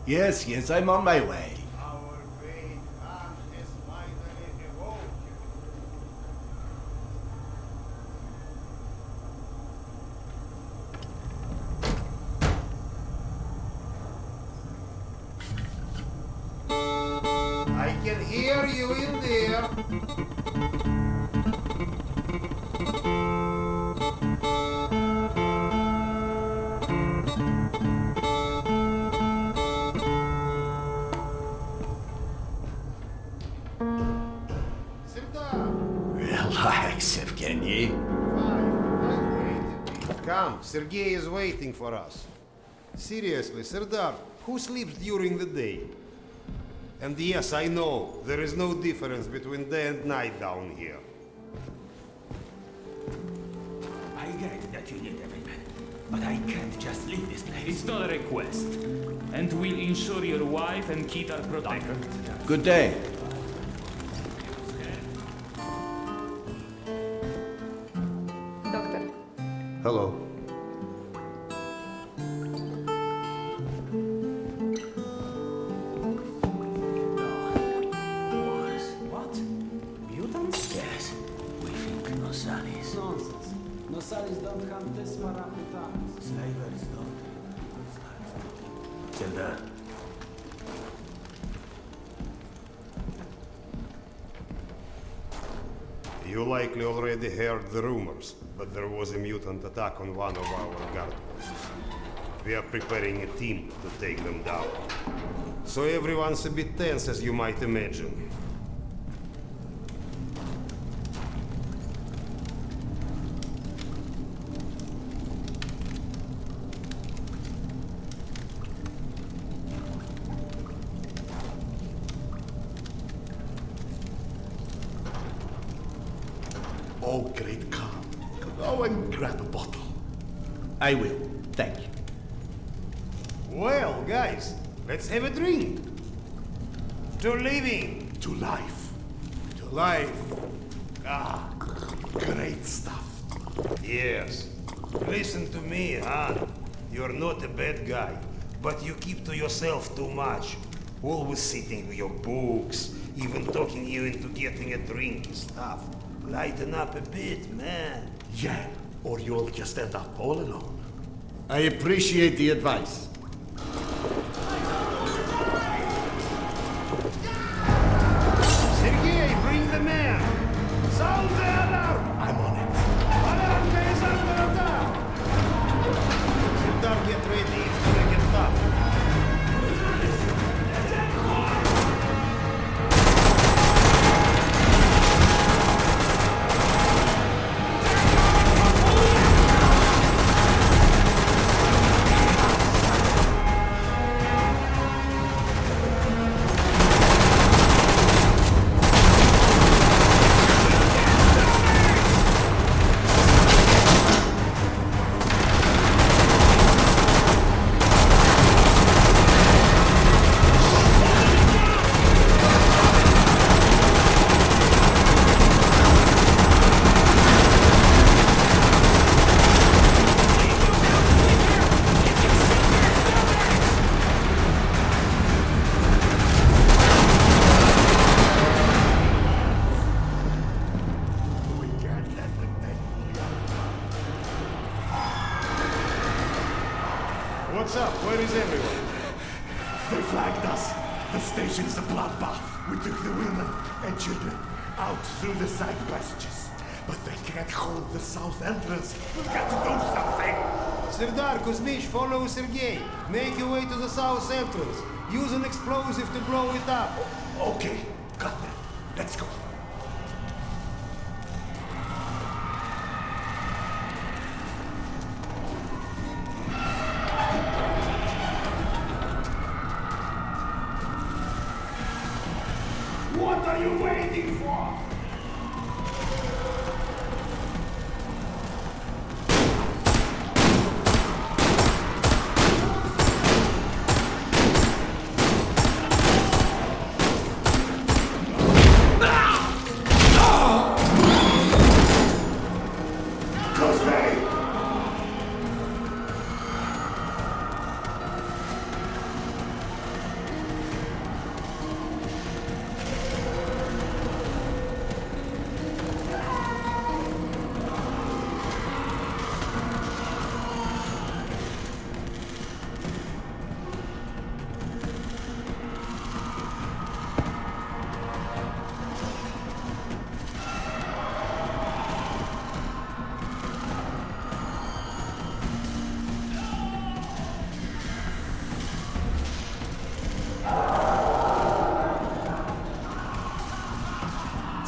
Yes, yes, I'm on my way. Our great man has finally awoken. I can hear you in there. Serdar! Relax, Evgeny. Fine, I'm waiting. Come, Sergei is waiting for us. Seriously, Serdar, who sleeps during the day? And yes, I know, there is no difference between day and night down here. I get that you need everything, but I can't just leave this place. It's not a request, and we'll ensure your wife and kid are protected. Good day. Доктор, Hello. What? Mutants? Yes. We think Nosalis. Nonsense. Nosalis don't come this far up with arms. Slavers don't. Serdar. You likely already heard the rumors, but there was a mutant attack on one of our guard posts. We are preparing a team to take them down. So everyone's a bit tense, as you might imagine. Oh, great Khan. Go and grab a bottle. I will. Thank you. Well, guys, let's have a drink. To living. To life. To life. Ah, great stuff. Yes. Listen to me, Han. You're not a bad guy, but you keep to yourself too much. Always sitting with your books, even talking you into getting a drink and stuff. Lighten up a bit, man. Yeah, or you'll just end up all alone. I appreciate the advice. Sergei, bring the man! Sound the alarm! I'm on it. Alarm is under attack! Serdar, get ready, it's gonna get tough. We can't let them take me out. What's up? Where is everyone? They flagged us. The station's a bloodbath. We took the women and children out through the side passages. But they can't hold the south entrance. We've got to do something. Serdar, Kuzmich, follow Sergei. Make your way to the south entrance. Use an explosive to blow it up. Okay, got that. Let's go. What are you waiting for? Ah!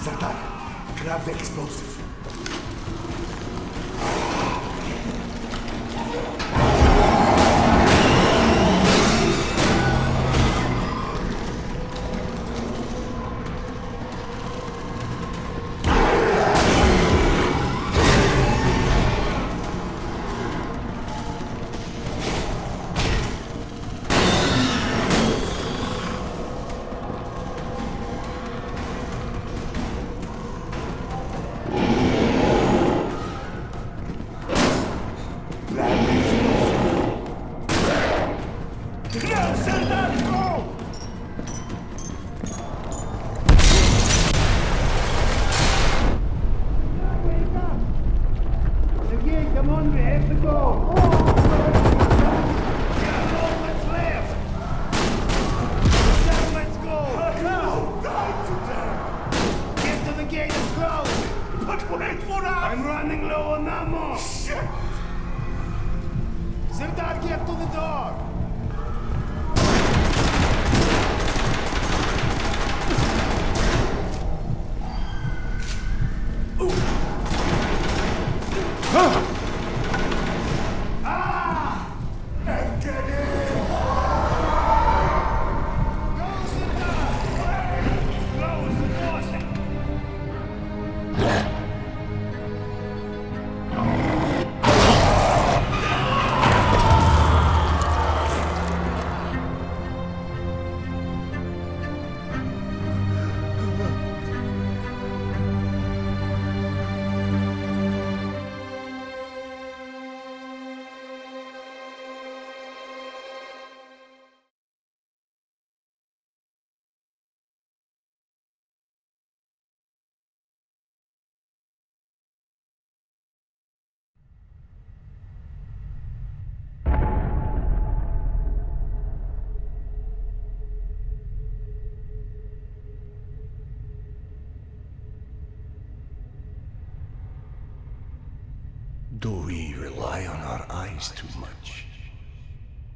Serdar, grab the explosive. I'm running low on ammo! Shit! Serdar, get to the door! Do we rely on our eyes too much?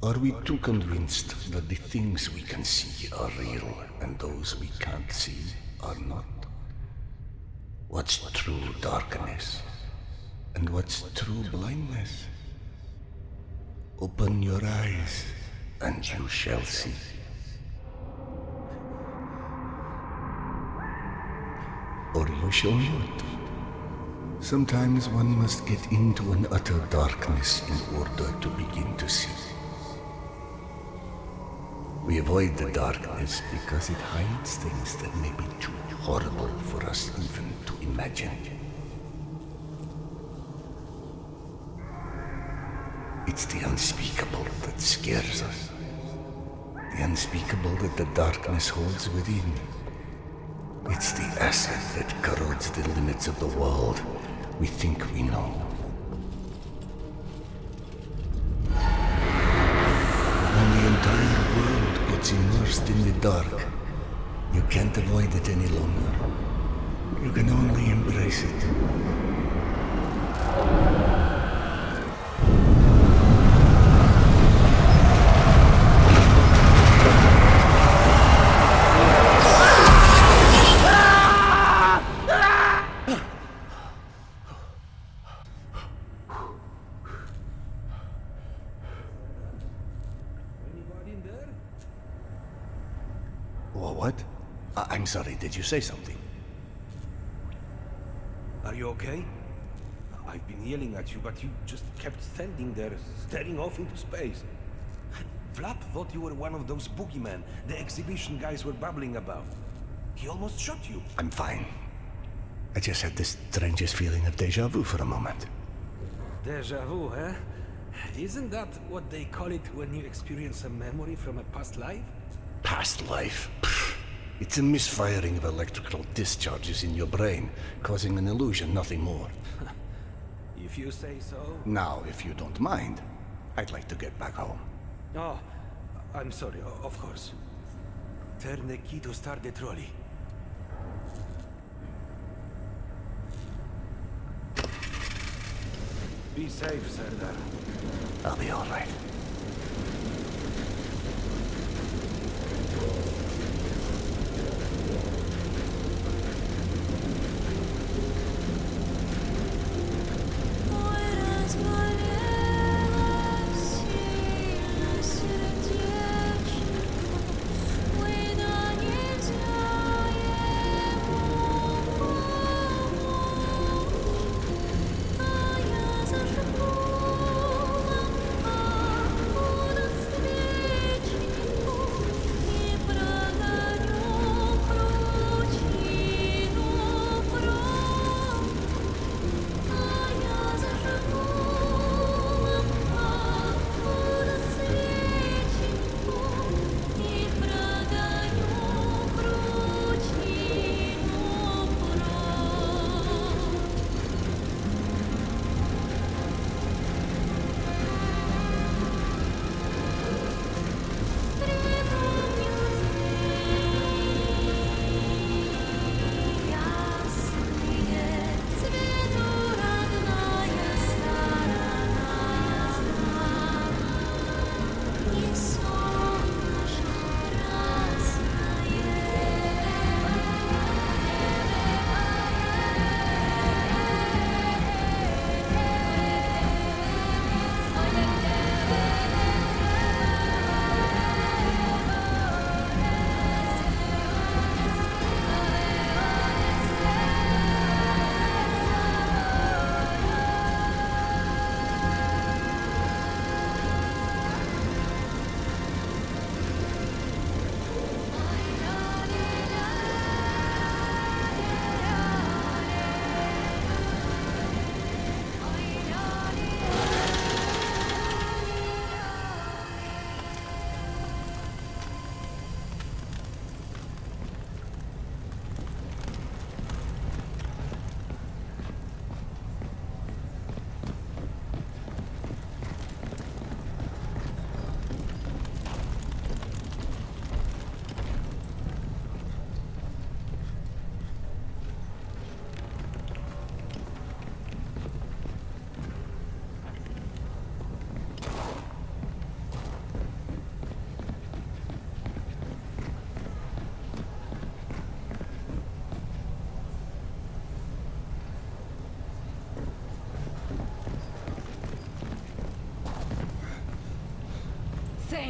Are we too convinced that the things we can see are real and those we can't see are not? What's true darkness and what's true blindness? Open your eyes and you shall see. Or you shall not. Sometimes one must get into an utter darkness in order to begin to see. We avoid the darkness because it hides things that may be too horrible for us even to imagine. It's the unspeakable that scares us. The unspeakable that the darkness holds within. It's the acid that corrodes the limits of the world we think we know. When the entire world gets immersed in the dark, you can't avoid it any longer. You can only embrace it. What? I'm sorry, did you say something? Are you okay? I've been yelling at you, but you just kept standing there, staring off into space. Vlad thought you were one of those boogeymen the exhibition guys were babbling about. He almost shot you. I'm fine. I just had this strangest feeling of deja vu for a moment. Deja vu, eh? Isn't that what they call it when you experience a memory from a past life? Past life? Pfft. It's a misfiring of electrical discharges in your brain, causing an illusion, nothing more. If you say so. Now, if you don't mind, I'd like to get back home. Oh, I'm sorry, of course. Turn the key to start the trolley. Be safe, Serdar. I'll be all right.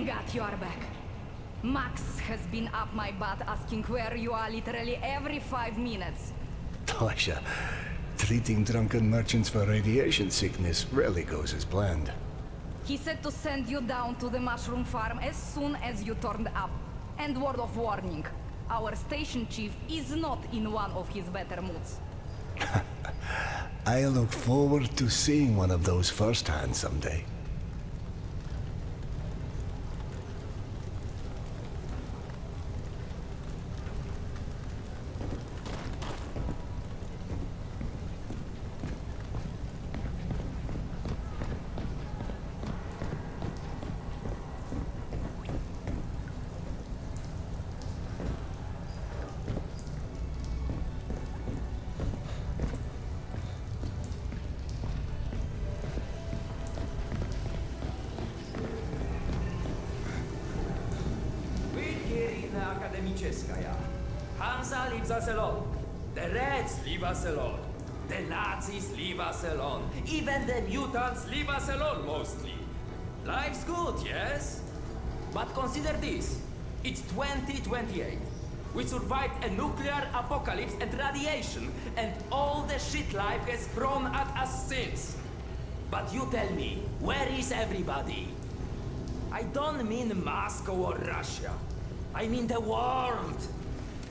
Thank God you are back. Max has been up my butt asking where you are literally every 5 minutes. Tasha, treating drunken merchants for radiation sickness rarely goes as planned. He said to send you down to the mushroom farm as soon as you turned up. And word of warning, our station chief is not in one of his better moods. I look forward to seeing one of those firsthand someday. Hansa leaves us alone. The Reds leave us alone. The Nazis leave us alone. Even the mutants leave us alone, mostly. Life's good, yes? But consider this. It's 2028. We survived a nuclear apocalypse and radiation, and all the shit life has thrown at us since. But you tell me, where is everybody? I don't mean Moscow or Russia. I mean the world.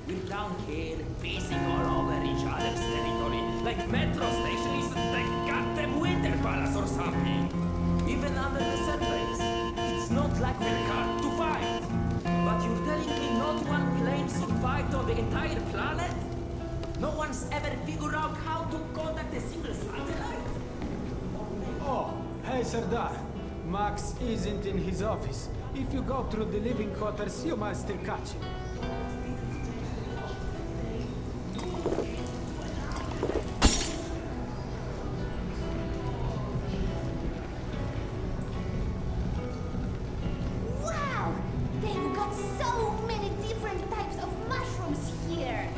We're down here, pissing all over each other's territory, like metro station is the goddamn Winter Palace or something. Even under the surface, it's not like we're hard to fight. But you're telling me not one plane survived on the entire planet? No one's ever figured out how to contact a single satellite? Oh, hey Serdar. Max isn't in his office. If you go through the living quarters, you might still catch him. Wow! They've got so many different types of mushrooms here.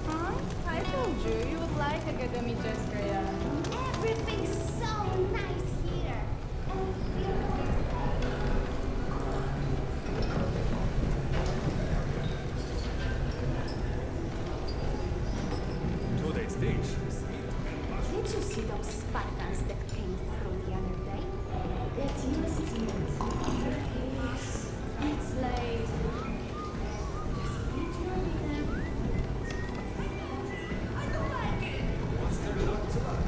Huh? I told you, you would like Akademicheskaya. Everything's so nice here. And Today's dish is did you see those Spartans that came through the other day? Get used to it. Please, it's late. Just enjoy them. I don't like it. What's there not to like?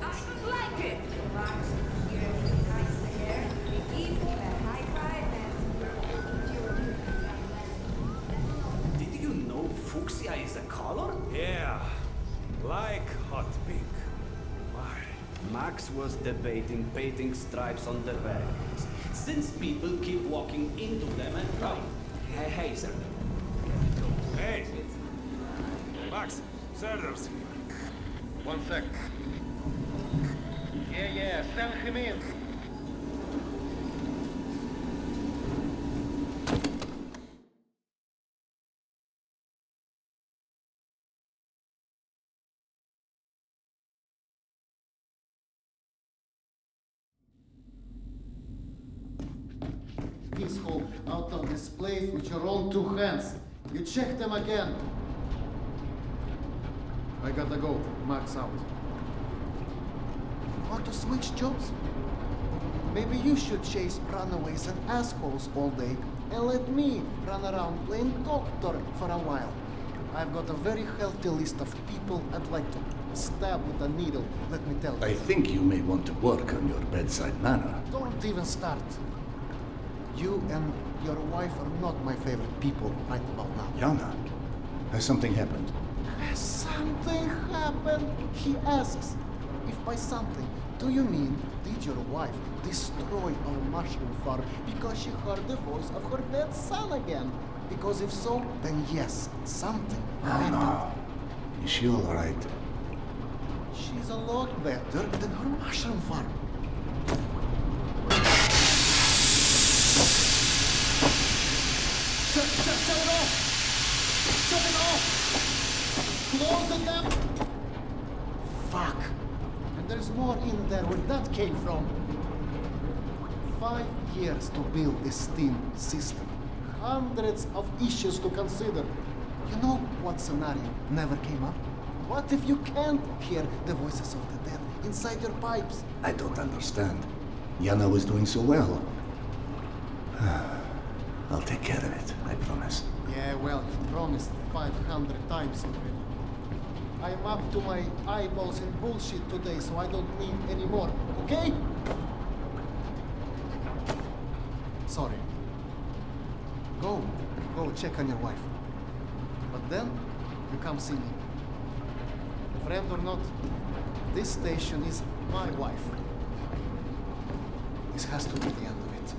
I don't like it! Max, here, nice hair, we give him a high five and... Did you know fuchsia is a color? Yeah, like hot pink. Why? Max was debating painting stripes on the bags, since people keep walking into them and crying. Hey, sir. Hey! Max, Sanders here. 1 sec. Yeah, send him in. This hole out of this place with your own 2 hands. You check them again. I gotta go. Max out. Want to switch jobs? Maybe you should chase runaways and assholes all day and let me run around playing doctor for a while. I've got a very healthy list of people I'd like to stab with a needle, let me tell you. I think you may want to work on your bedside manner. Don't even start. You and your wife are not my favorite people right about now. Yana, has something happened? Has something happened? He asks. If by something, do you mean did your wife destroy our mushroom farm because she heard the voice of her dead son again? Because if so, then yes, something happened. No. Is she all right? She's a lot better than her mushroom farm. Shut it off! Shut it off! Close the damn... Fuck! And there's more in there where that came from. 5 years to build this steam system. Hundreds of issues to consider. You know what scenario never came up? What if you can't hear the voices of the dead inside your pipes? I don't understand. Yana was doing so well. I'll take care of it, I promise. Yeah, well, you promised 500 times already. I'm up to my eyeballs in bullshit today, so I don't need any more, okay? Sorry. Go check on your wife. But then, you come see me. Friend or not, this station is my wife. This has to be the end of it.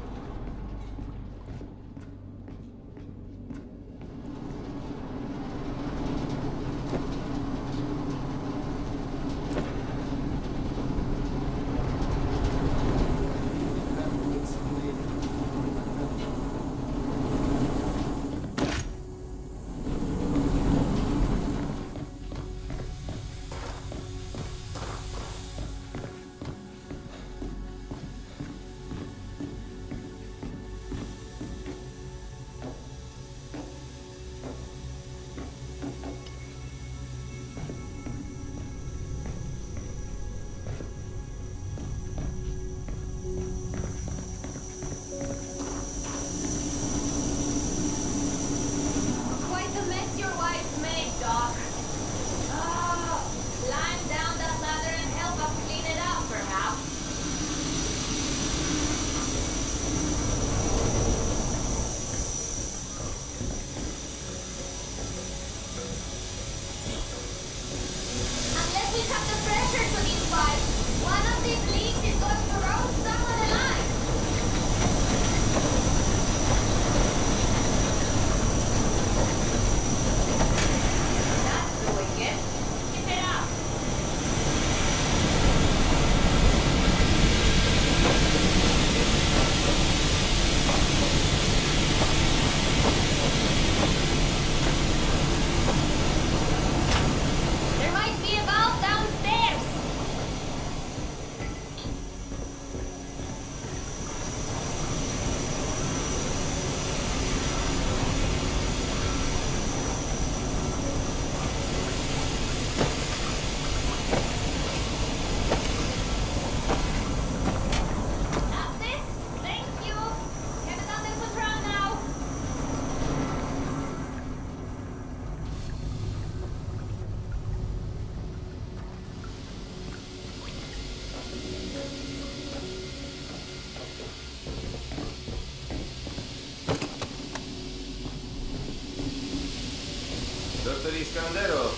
Dr. Iscandero,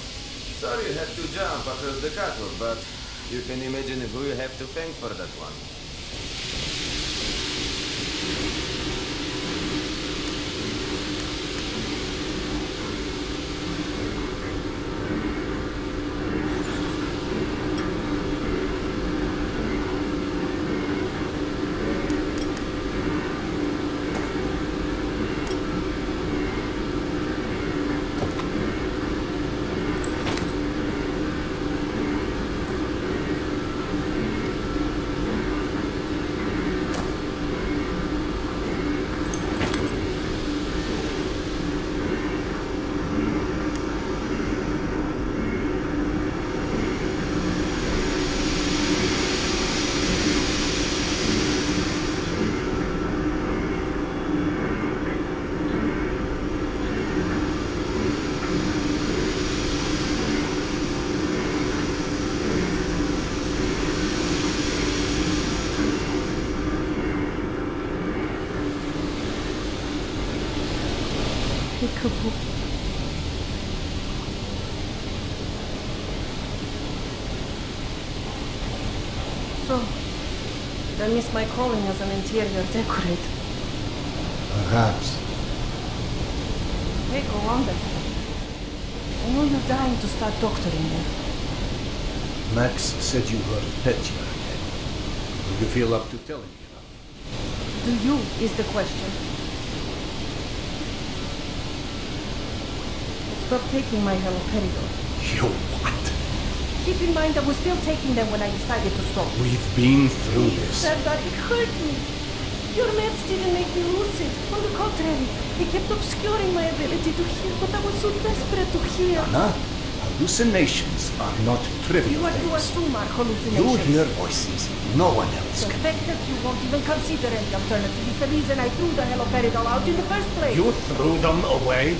sorry you have to jump across the catwalk, but you can imagine who you have to thank for that one. So, I missed my calling as an interior decorator. Perhaps. Hey, go on then. I know you're dying to start doctoring me. Max said you were a pet here again. Do you feel up to telling me now? Do you, is the question. Stop taking my haloperidol. You what? Keep in mind I was still taking them when I decided to stop. We've been through this. Said that it hurt me. Your meds didn't make me lucid. On the contrary, they kept obscuring my ability to hear, but I was so desperate to hear. Anna, hallucinations are not trivial What you things. assume are hallucinations. You hear voices no one else The can. fact that you won't even consider any alternative is the reason I threw the haloperidol out in the first place. You threw them away?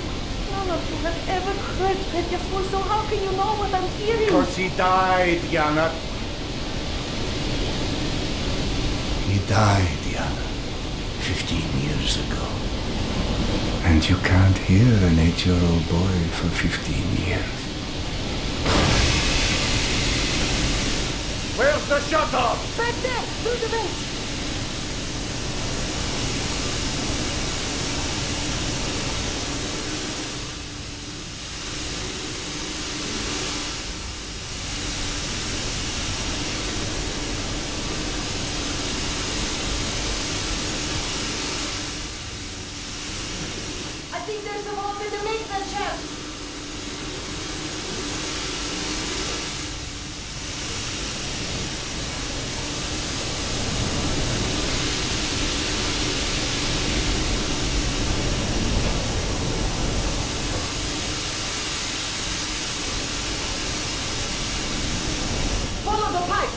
None of you have ever heard Petya's voice, so how can you know what I'm hearing? Because he died, Yana. He died, Yana. 15 years ago. And you can't hear an 8-year-old boy for 15 years. Where's the shuttle? Back there, through the vents. I think there's a vault in the maintenance shaft. Follow the pipe.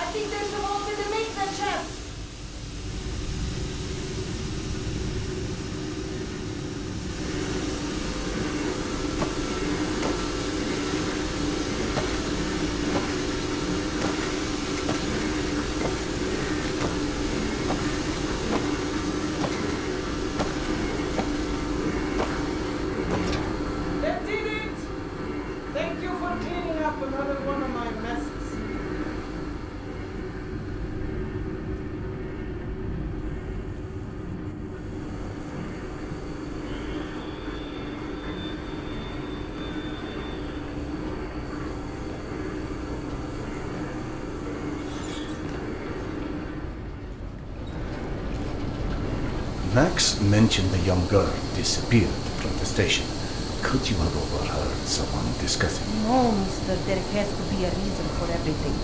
I think there's a vault in the maintenance shaft. That did it! Thank you for cleaning up another one of my messes. Max mentioned the young girl disappeared from the station. Could you have overheard someone discussing? No, mister, there has to be a reason for everything.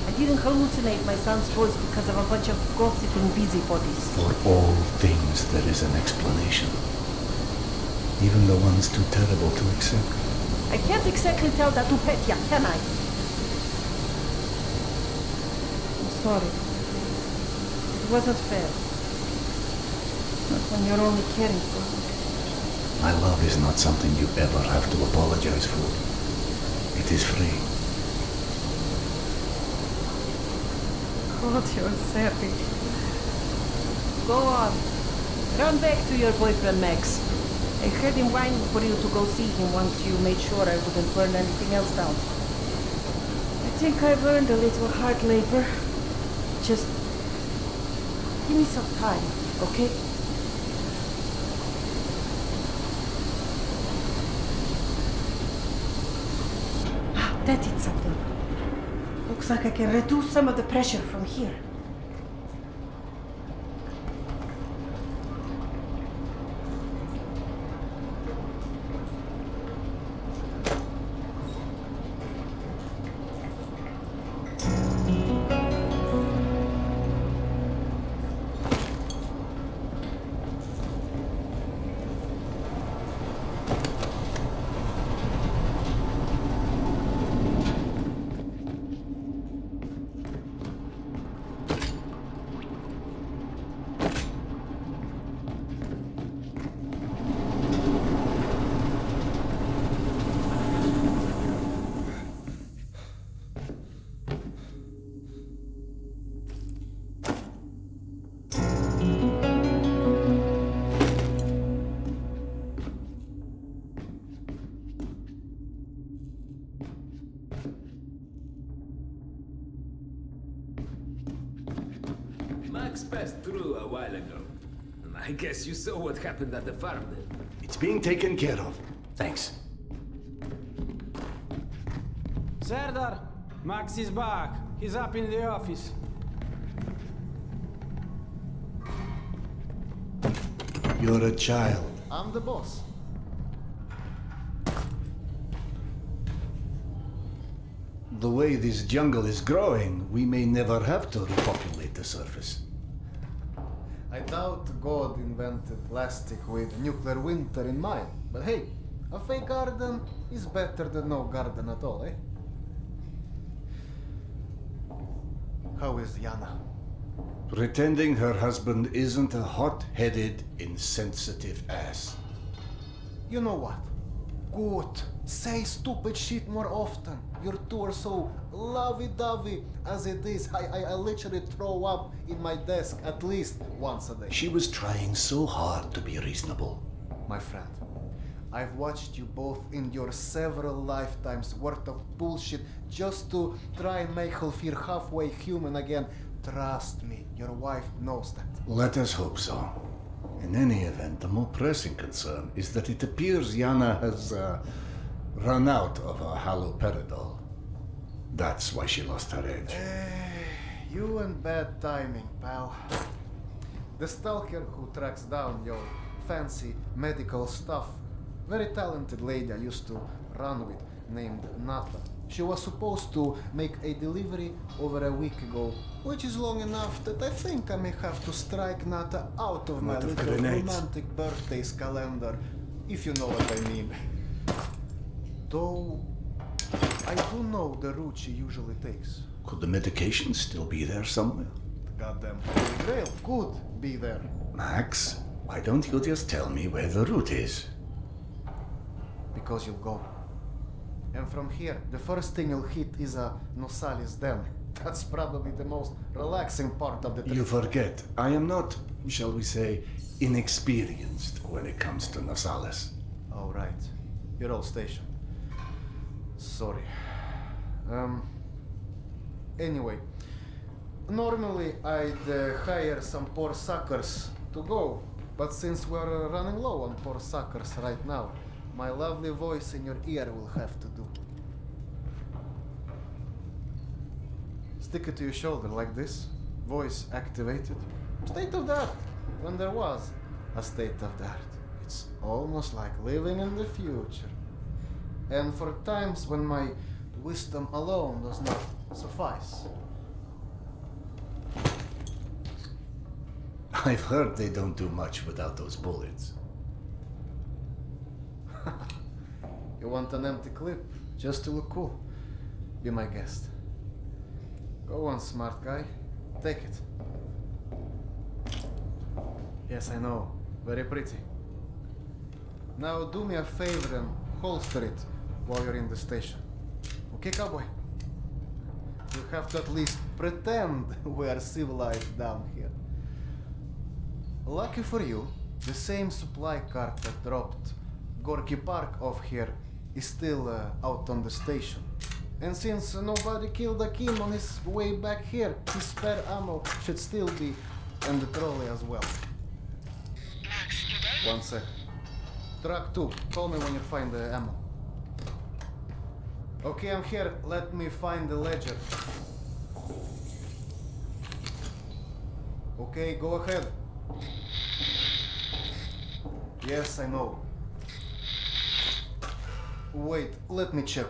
I didn't hallucinate my son's voice because of a bunch of gossiping busybodies. For all things there is an explanation. Even the ones too terrible to accept. I can't exactly tell that to Petya, can I? I'm sorry. It wasn't fair. Not when you're only caring for me. My love is not something you ever have to apologize for. It is free. God, you're savage. Go on. Run back to your boyfriend, Max. I heard him whining for you to go see him once you made sure I wouldn't burn anything else down. I think I've earned a little hard labor. Just give me some time, okay? That did something. Looks like I can reduce some of the pressure from here. Max passed through a while ago. I guess you saw what happened at the farm then. It's being taken care of. Thanks. Serdar, Max is back. He's up in the office. You're a child. I'm the boss. The way this jungle is growing, we may never have to repopulate the surface. I doubt God invented plastic with nuclear winter in mind. But hey, a fake garden is better than no garden at all, eh? How is Yana? Pretending her husband isn't a hot-headed, insensitive ass. You know what? Good. Say stupid shit more often. Your two are so lovey-dovey as it is. I literally throw up in my desk at least once a day. She was trying so hard to be reasonable. My friend, I've watched you both endure several lifetimes worth of bullshit just to try and make her feel halfway human again. Trust me, your wife knows that. Let us hope so. In any event, the more pressing concern is that it appears Yana has run out of her haloperidol. That's why she lost her edge. You and bad timing, pal. The stalker who tracks down your fancy medical stuff, very talented lady I used to run with, named Nata. She was supposed to make a delivery over a week ago, which is long enough that I think I may have to strike Nata out of my little romantic birthdays calendar, if you know what I mean. Though, I do know the route she usually takes. Could the medication still be there somewhere? The goddamn Holy Grail could be there. Max, why don't you just tell me where the route is? Because you'll go. And from here, the first thing you'll hit is a Nosalis den. That's probably the most relaxing part of the trip. You forget, I am not, shall we say, inexperienced when it comes to Nosalis. Oh, right. Your old station. Sorry. Anyway, normally I'd hire some poor suckers to go, but since we're running low on poor suckers right now, my lovely voice in your ear will have to do. Stick it to your shoulder like this, voice activated. State of the art, when there was a state of the art. It's almost like living in the future. And for times when my wisdom alone does not suffice. I've heard they don't do much without those bullets. You want an empty clip, just to look cool? Be my guest. Go on, smart guy. Take it. Yes, I know. Very pretty. Now do me a favor and holster it while you're in the station. Okay, cowboy? You have to at least pretend we are civilized down here. Lucky for you, the same supply cart that dropped Gorky Park off here is still out on the station. And since nobody killed Akim on his way back here, his spare ammo should still be in the trolley as well. One sec. Truck 2, call me when you find the ammo. Okay, I'm here. Let me find the ledger. Okay, go ahead. Yes, I know. Wait, let me check.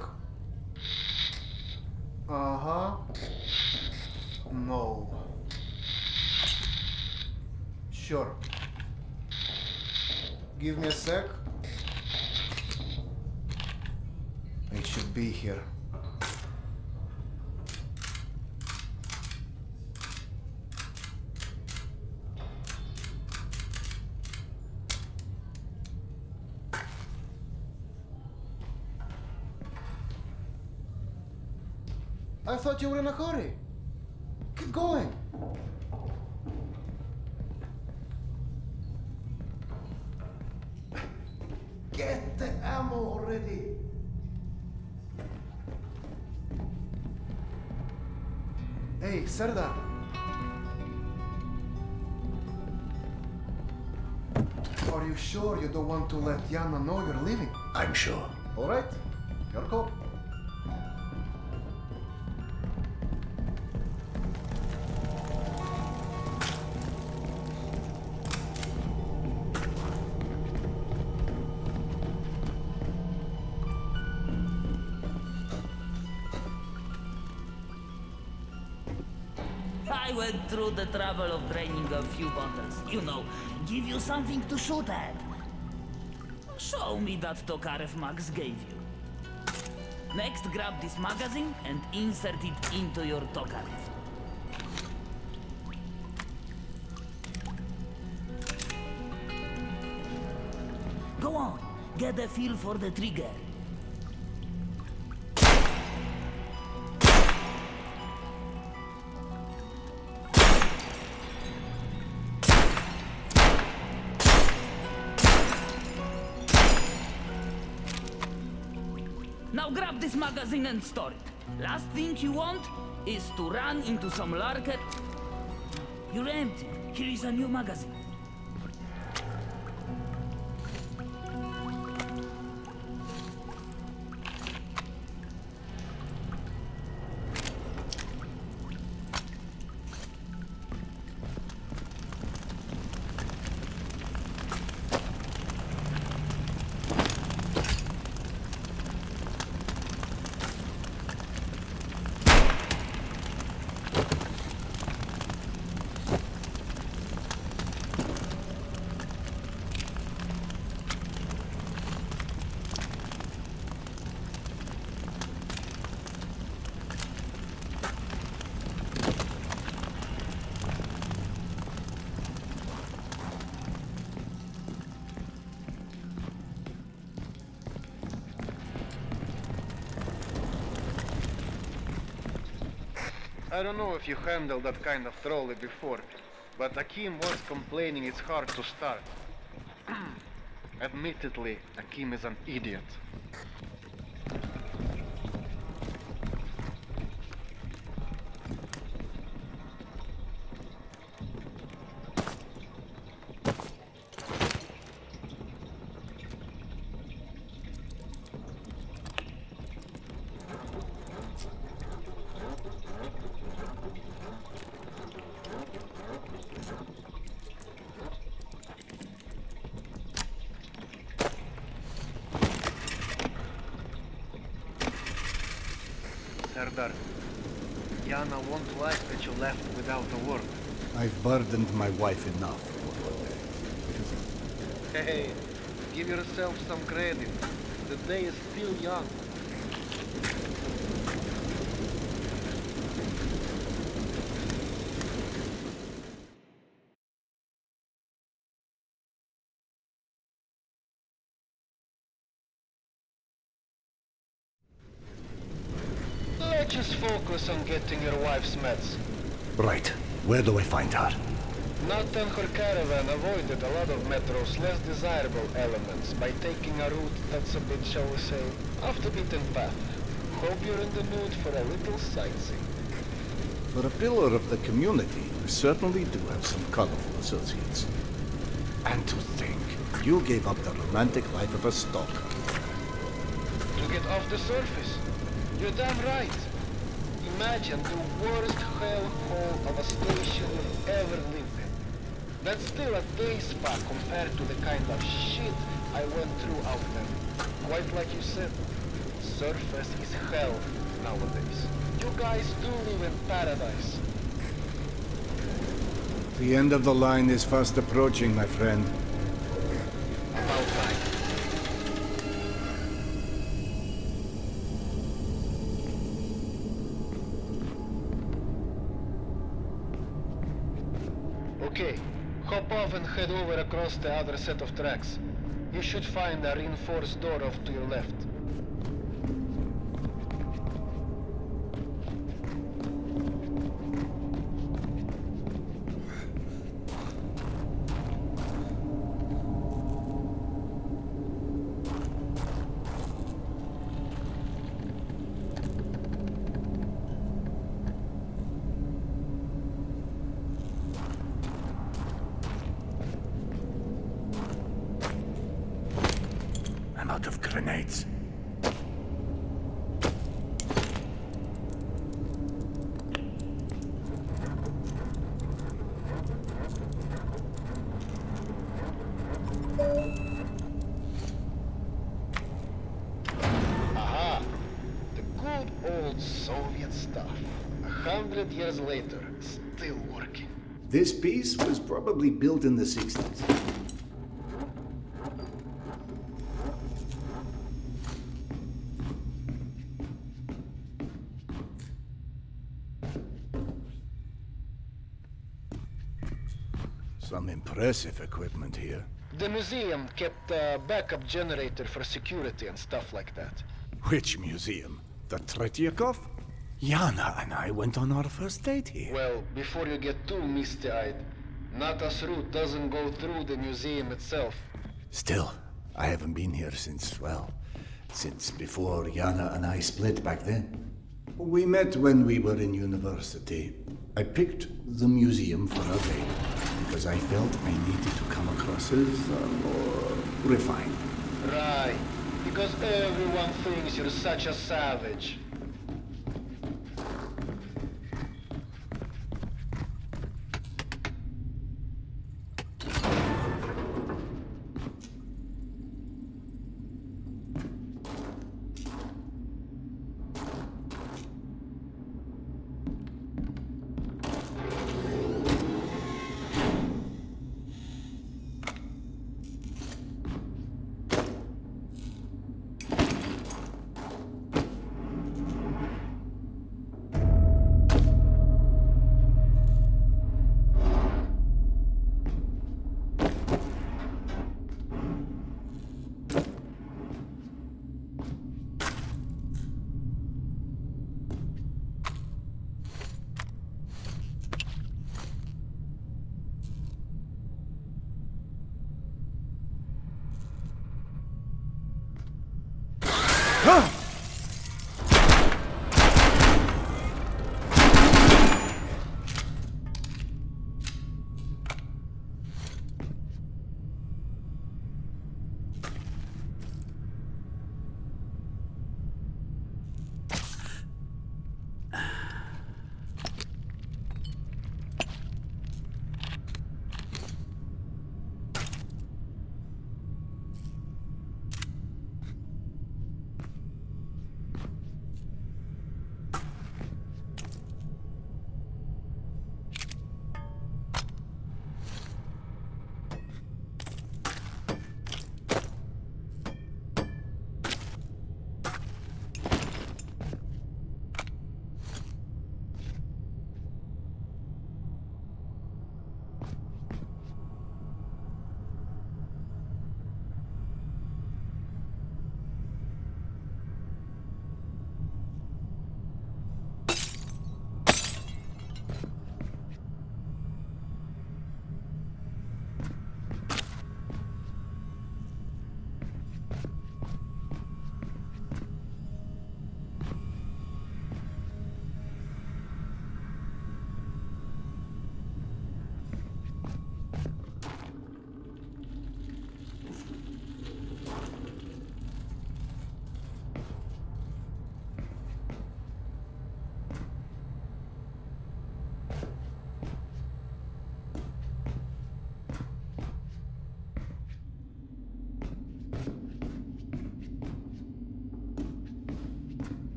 Uh-huh. No. Sure. Give me a sec. It should be here. I thought you were in a hurry. Keep going. Get the ammo already. Hey, Serdar. Are you sure you don't want to let Yana know you're leaving? I'm sure. All right. Your call. went through the trouble of draining a few bottles. You know, give you something to shoot at. Show me that Tokarev Max gave you. Next, grab this magazine and insert it into your Tokarev. Go on, get a feel for the trigger. Now grab this magazine and store it. Last thing you want is to run into some larket. You're empty. Here is a new magazine. I don't know if you handled that kind of trolley before, but Akim was complaining it's hard to start. Admittedly, Akim is an idiot. Serdar, Yana won't like that you left without a word. I've burdened my wife enough. Hey, give yourself some credit. The day is still young. Let's just focus on getting your wife's meds. Right. Where do I find her? Nat and her caravan avoided a lot of Metro's less desirable elements by taking a route that's a bit, shall we say, off the beaten path. Hope you're in the mood for a little sightseeing. For a pillar of the community, you certainly do have some colorful associates. And to think, you gave up the romantic life of a stalker. To get off the surface? You're damn right. Imagine the worst hellhole of a station you've ever lived in. That's still a day spa compared to the kind of shit I went through out there. Quite like you said, surface is hell nowadays. You guys do live in paradise. The end of the line is fast approaching, my friend. About time. Okay, hop off and head over across the other set of tracks. You should find a reinforced door off to your left. Out of grenades. Aha! The good old Soviet stuff. 100 years later, still works. This piece was probably built in the 60s. Some impressive equipment here. The museum kept a backup generator for security and stuff like that. Which museum? The Tretyakov? Yana and I went on our first date here. Well, before you get too misty-eyed, Nata's route doesn't go through the museum itself. Still, I haven't been here since before Yana and I split back then. We met when we were in university. I picked the museum for our date because I felt I needed to come across as more refined. Right, because everyone thinks you're such a savage.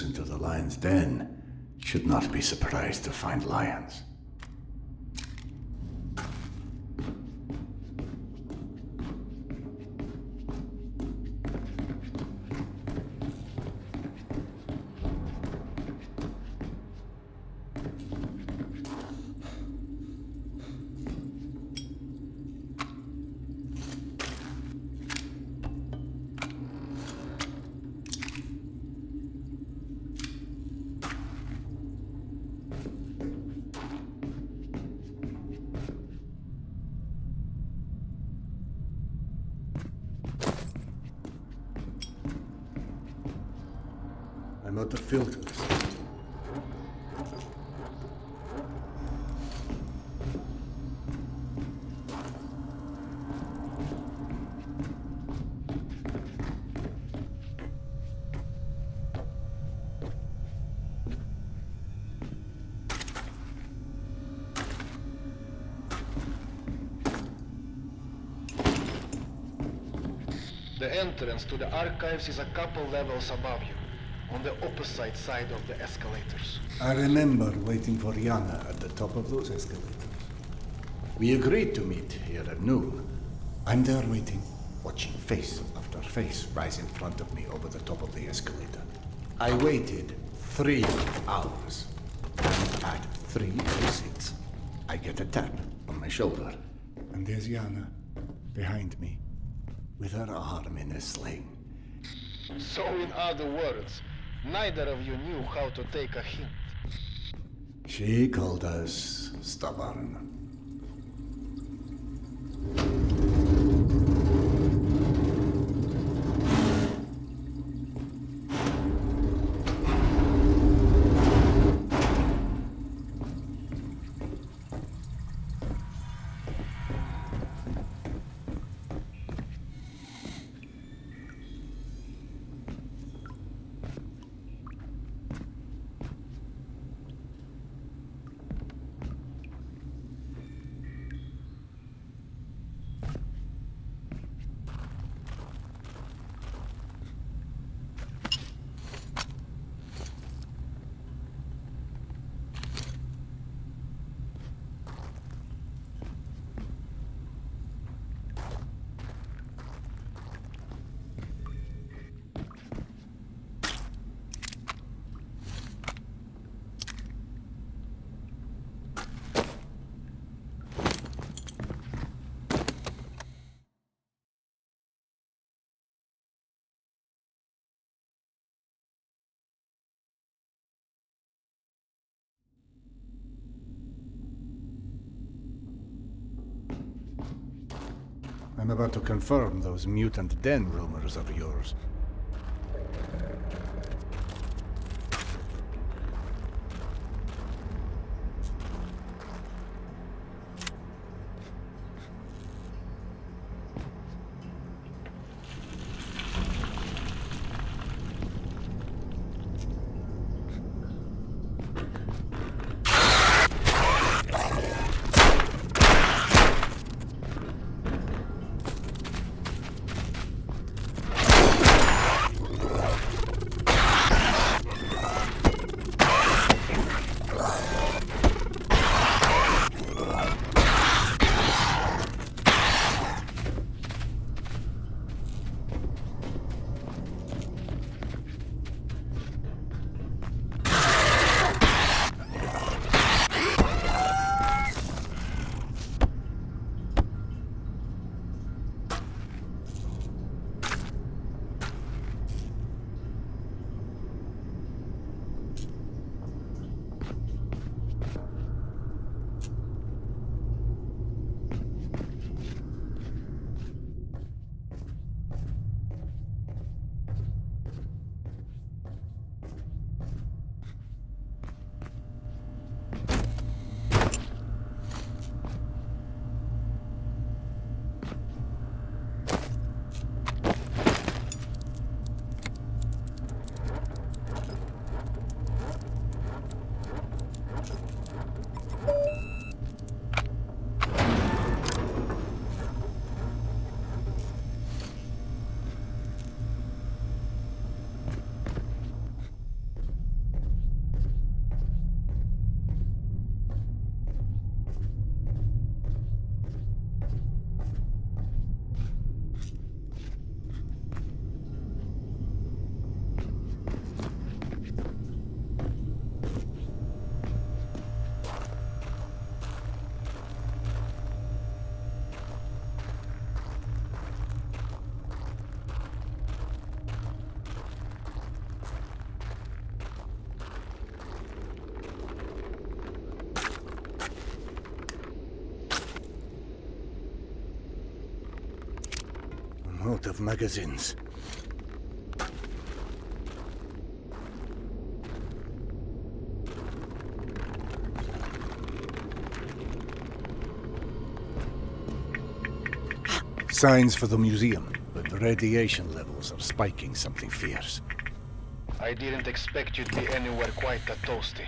Into the lion's den should not be surprised to find lions. I'm out of filters. The entrance to the archives is a couple levels above you, on the opposite side of the escalators. I remember waiting for Yana at the top of those escalators. We agreed to meet here at noon. I'm there waiting, watching face after face rise in front of me over the top of the escalator. I waited 3 hours. And at 3:06, I get a tap on my shoulder. And there's Yana, behind me, with her arm in a sling. So in other words, neither of you knew how to take a hint. She called us stubborn. I'm about to confirm those mutant den rumors of yours. I'm out of magazines. Signs for the museum, but the radiation levels are spiking something fierce. I didn't expect you to be anywhere quite that toasty.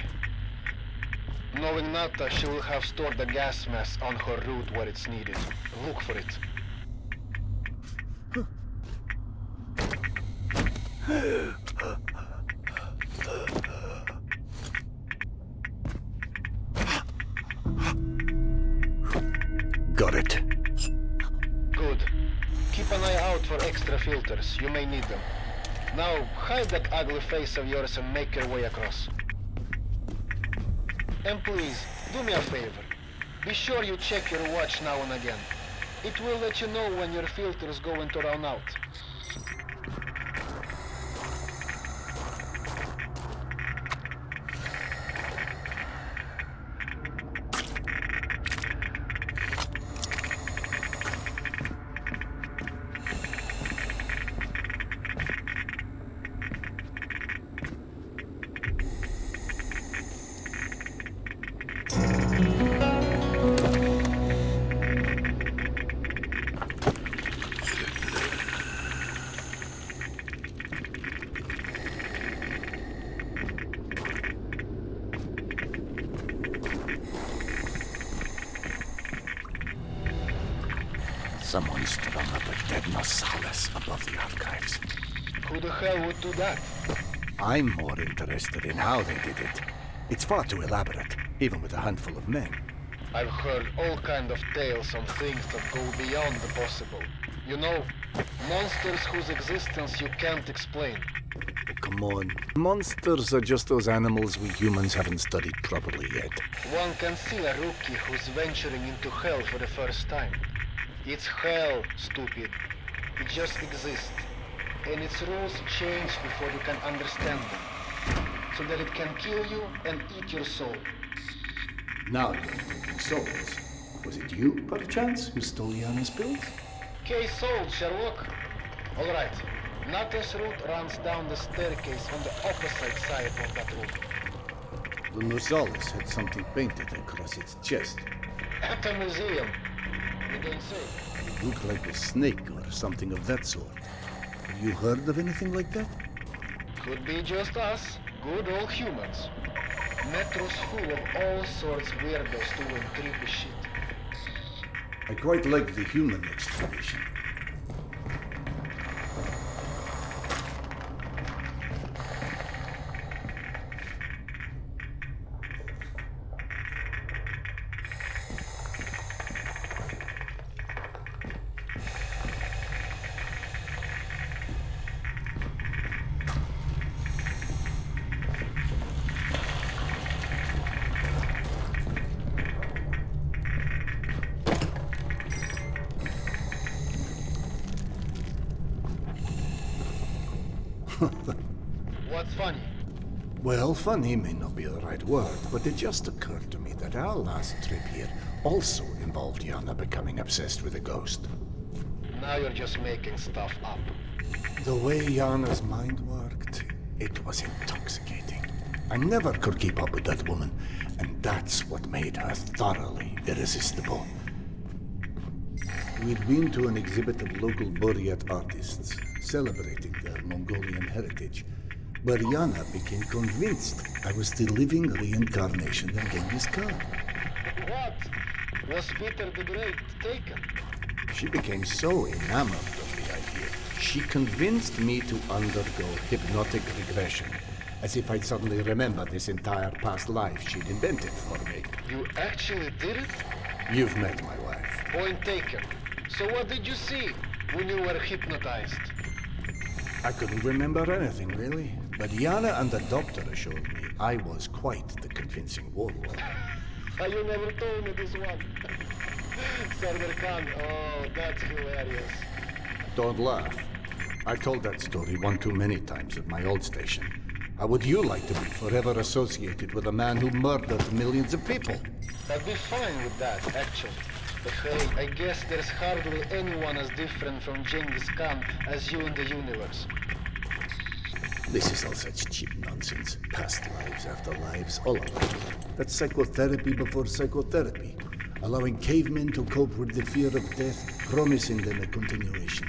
Knowing Nata, she will have stored the gas mask on her route where it's needed. Look for it. Got it. Good. Keep an eye out for extra filters. You may need them. Now, hide that ugly face of yours and make your way across. And please, do me a favor. Be sure you check your watch now and again. It will let you know when your filter is going to run out. Someone strung up a dead Nosalis above the archives. Who the hell would do that? I'm more interested in how they did it. It's far too elaborate, even with a handful of men. I've heard all kind of tales on things that go beyond the possible. You know, monsters whose existence you can't explain. Oh, come on. Monsters are just those animals we humans haven't studied properly yet. One can see a rookie who's venturing into hell for the first time. It's hell, stupid. It just exists. And its rules change before you can understand them. So that it can kill you and eat your soul. Now you're talking souls. Was it you, perchance, who stole Yana's pills? Case solved, Sherlock. All right. Nata's route runs down the staircase on the opposite side of that room. The Nosalis had something painted across its chest. At a museum. You don't say. It looked like a snake or something of that sort. Have you heard of anything like that? Could be just us. Good old humans. Metro's full of all sorts weirdos doing creepy shit. I quite like the human explanation. What's funny? Well, funny may not be the right word, but it just occurred to me that our last trip here also involved Yana becoming obsessed with a ghost. Now you're just making stuff up. The way Yana's mind worked, it was intoxicating. I never could keep up with that woman, and that's what made her thoroughly irresistible. We'd been to an exhibit of local Buryat artists, celebrating their Mongolian heritage, where Yana became convinced I was the living reincarnation of Genghis Khan. What? Was Peter the Great taken? She became so enamored of the idea, she convinced me to undergo hypnotic regression, as if I'd suddenly remember this entire past life she'd invented for me. You actually did it? You've met my wife. Point taken. So what did you see when you were hypnotized? I couldn't remember anything, really. But Yana and the doctor assured me I was quite the convincing warlord. You never told me this one. Sardar Khan, oh, that's hilarious. Don't laugh. I told that story one too many times at my old station. How would you like to be forever associated with a man who murdered millions of people? I'd be fine with that, actually. But hey, I guess there's hardly anyone as different from Genghis Khan as you in the universe. This is all such cheap nonsense. Past lives, afterlives, all of that. That's psychotherapy before psychotherapy. Allowing cavemen to cope with the fear of death promising them a continuation.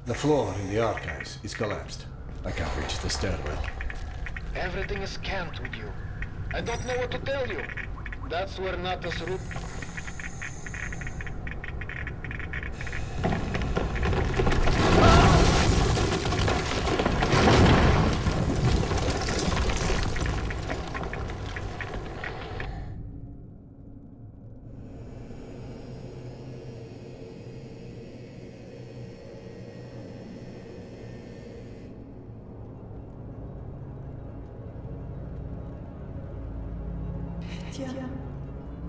The floor in the archives is collapsed. I can't reach the stairwell. Everything is scanned with you. I don't know what to tell you. That's where Nata's root...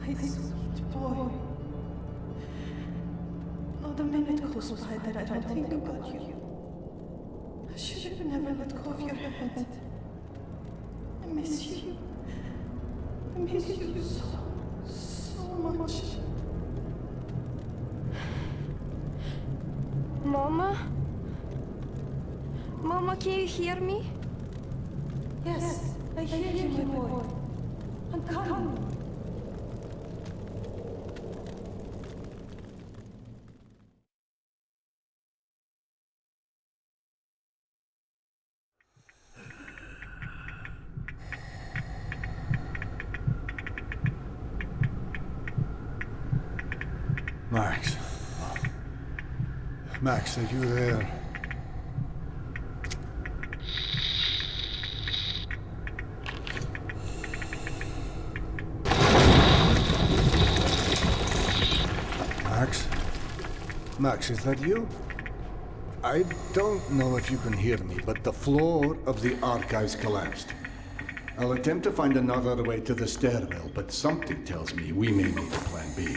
My sweet boy. Not a minute goes by that I don't think about you. I should have never let go of your hand. I miss you. I miss you so much. Mama? Mama, can you hear me? Yes, I hear you, my boy. I'm coming. Max. Max, are you there? Max? Max, is that you? I don't know if you can hear me, but the floor of the archives collapsed. I'll attempt to find another way to the stairwell, but something tells me we may need a plan B.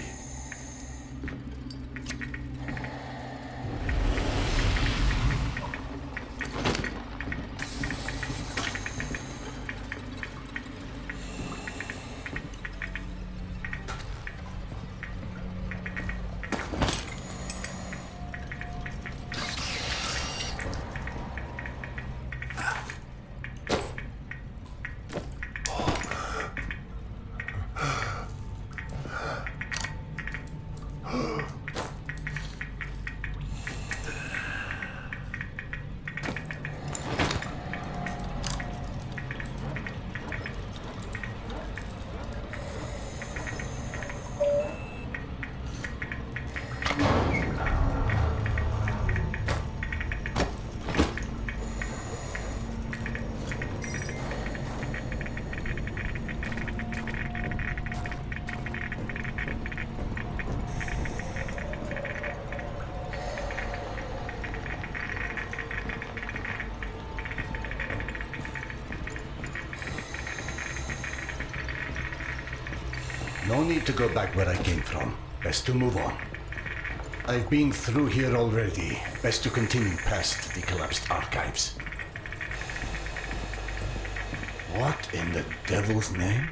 No need to go back where I came from. Best to move on. I've been through here already. Best to continue past the collapsed archives. What in the devil's name?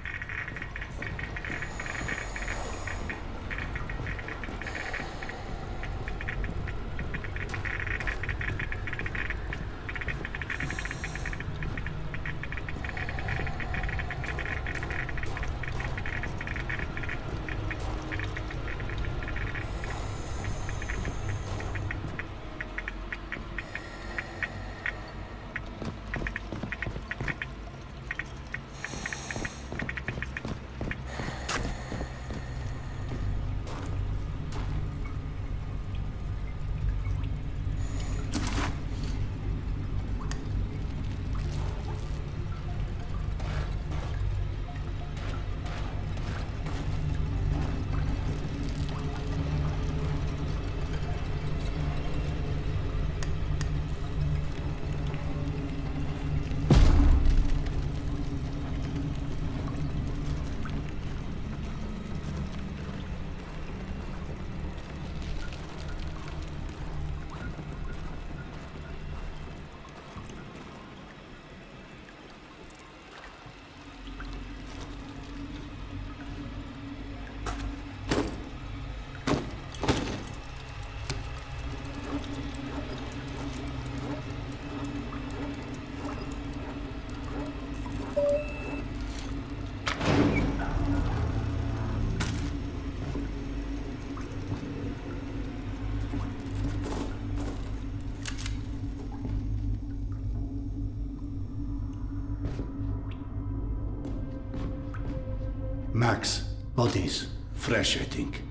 Max, bodies. Fresh, I think.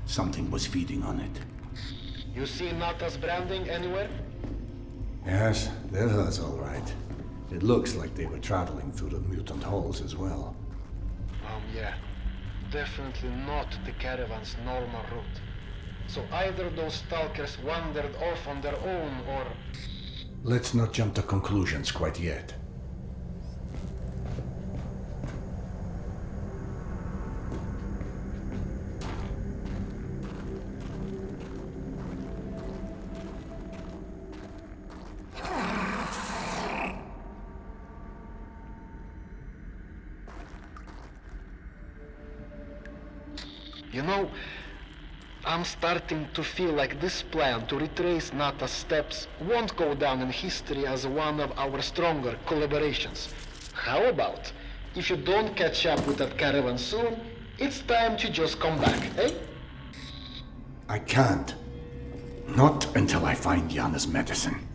Something was feeding on it. You see Nata's branding anywhere? Yes, they're hers, all right. It looks like they were traveling through the mutant halls as well. Yeah. Definitely not the caravan's normal route. So either those stalkers wandered off on their own, or... Let's not jump to conclusions quite yet. You know, I'm starting to feel like this plan to retrace Nata's steps won't go down in history as one of our stronger collaborations. How about, if you don't catch up with that caravan soon, it's time to just come back, eh? I can't. Not until I find Yana's medicine.